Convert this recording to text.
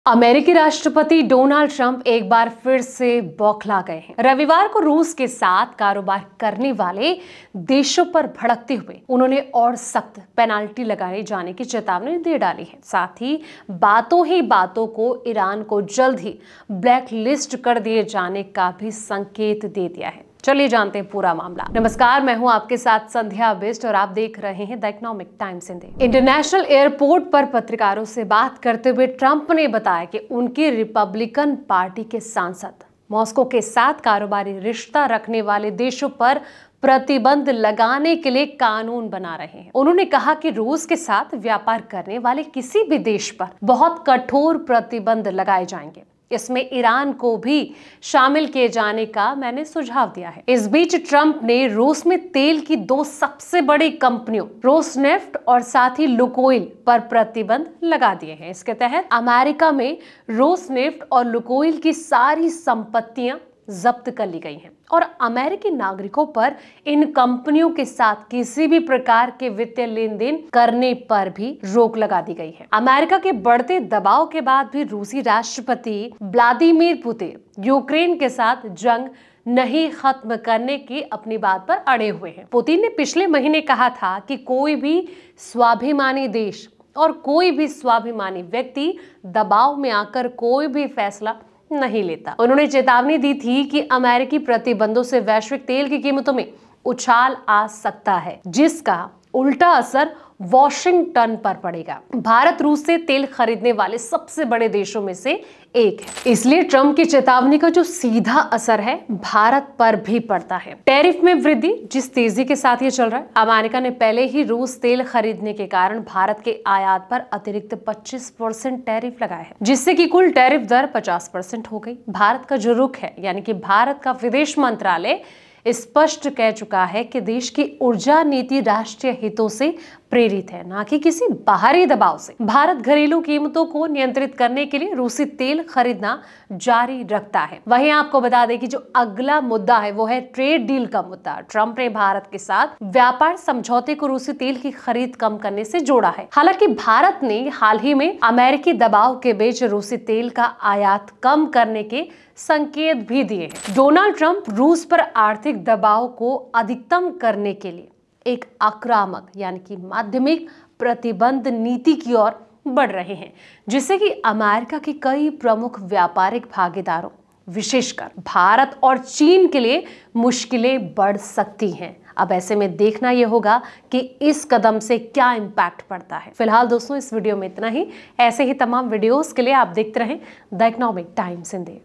अमेरिकी राष्ट्रपति Donald Trump एक बार फिर से बौखला गए हैं। रविवार को रूस के साथ कारोबार करने वाले देशों पर भड़कते हुए उन्होंने और सख्त पेनाल्टी लगाए जाने की चेतावनी दे डाली है। साथ ही बातों को ईरान को जल्द ही ब्लैक लिस्ट कर दिए जाने का भी संकेत दे दिया है। चलिए जानते हैं पूरा मामला। नमस्कार, मैं हूं आपके साथ संध्या बिष्ट और आप देख रहे हैं the economic times Hindi. International airport पर पत्रकारों से बात करते हुए ट्रंप ने बताया कि उनकी रिपब्लिकन पार्टी के सांसद मॉस्को के साथ कारोबारी रिश्ता रखने वाले देशों पर प्रतिबंध लगाने के लिए कानून बना रहे हैं। उन्होंने कहा कि रूस के साथ व्यापार करने वाले किसी भी देश पर बहुत कठोर प्रतिबंध लगाए जाएंगे। इसमें ईरान को भी शामिल किए जाने का मैंने सुझाव दिया है। इस बीच ट्रंप ने रूस में तेल की दो सबसे बड़ी कंपनियों रोसनेफ्ट और साथ ही लुकोइल पर प्रतिबंध लगा दिए हैं। इसके तहत अमेरिका में रोसनेफ्ट और लुकोइल की सारी संपत्तियां जब्त कर ली गई हैं और अमेरिकी नागरिकों पर इन कंपनियों के साथ किसी भी प्रकार के वित्तीय लेन देन करने पर भी रोक लगा दी गई है। अमेरिका के बढ़ते दबाव के बाद भी रूसी राष्ट्रपति व्लादिमीर पुतिन यूक्रेन के साथ जंग नहीं खत्म करने की अपनी बात पर अड़े हुए हैं। पुतिन ने पिछले महीने कहा था कि कोई भी स्वाभिमानी देश और कोई भी स्वाभिमानी व्यक्ति दबाव में आकर कोई भी फैसला नहीं लेता। उन्होंने चेतावनी दी थी कि अमेरिकी प्रतिबंधों से वैश्विक तेल की कीमतों में उछाल आ सकता है, जिसका उल्टा असर वॉशिंगटन पर पड़ेगा। भारत रूस से तेल खरीदने वाले सबसे बड़े देशों में से एक है, इसलिए ट्रंप की चेतावनी का जो सीधा असर है भारत पर भी पड़ता है। टैरिफ में वृद्धि जिस तेजी के साथ ये चल रहा है, अमेरिका ने पहले ही रूस तेल खरीदने के कारण भारत के आयात पर अतिरिक्त 25% टैरिफ लगाया है, जिससे कि कुल टैरिफ दर 50% हो गई। भारत का जो रुख है, यानी कि भारत का विदेश मंत्रालय स्पष्ट कह चुका है कि देश की ऊर्जा नीति राष्ट्रीय हितों से प्रेरित है, ना कि किसी बाहरी दबाव से। भारत घरेलू कीमतों को नियंत्रित करने के लिए रूसी तेल खरीदना जारी रखता है। वहीं आपको बता दें कि जो अगला मुद्दा है वो है ट्रेड डील का मुद्दा। ट्रंप ने भारत के साथ व्यापार समझौते को रूसी तेल की खरीद कम करने से जोड़ा है। हालांकि भारत ने हाल ही में अमेरिकी दबाव के बीच रूसी तेल का आयात कम करने के संकेत भी दिए हैं। डोनाल्ड ट्रंप रूस पर आर्थिक दबाव को अधिकतम करने के लिए एक आक्रामक यानी कि माध्यमिक प्रतिबंध नीति की ओर बढ़ रहे हैं, जिससे कि अमेरिका के कई प्रमुख व्यापारिक भागीदारों विशेषकर भारत और चीन के लिए मुश्किलें बढ़ सकती हैं। अब ऐसे में देखना यह होगा कि इस कदम से क्या इम्पैक्ट पड़ता है। फिलहाल दोस्तों, इस वीडियो में इतना ही। ऐसे ही तमाम वीडियोस के लिए आप देखते रहें द इकोनॉमिक टाइम्स हिंदी।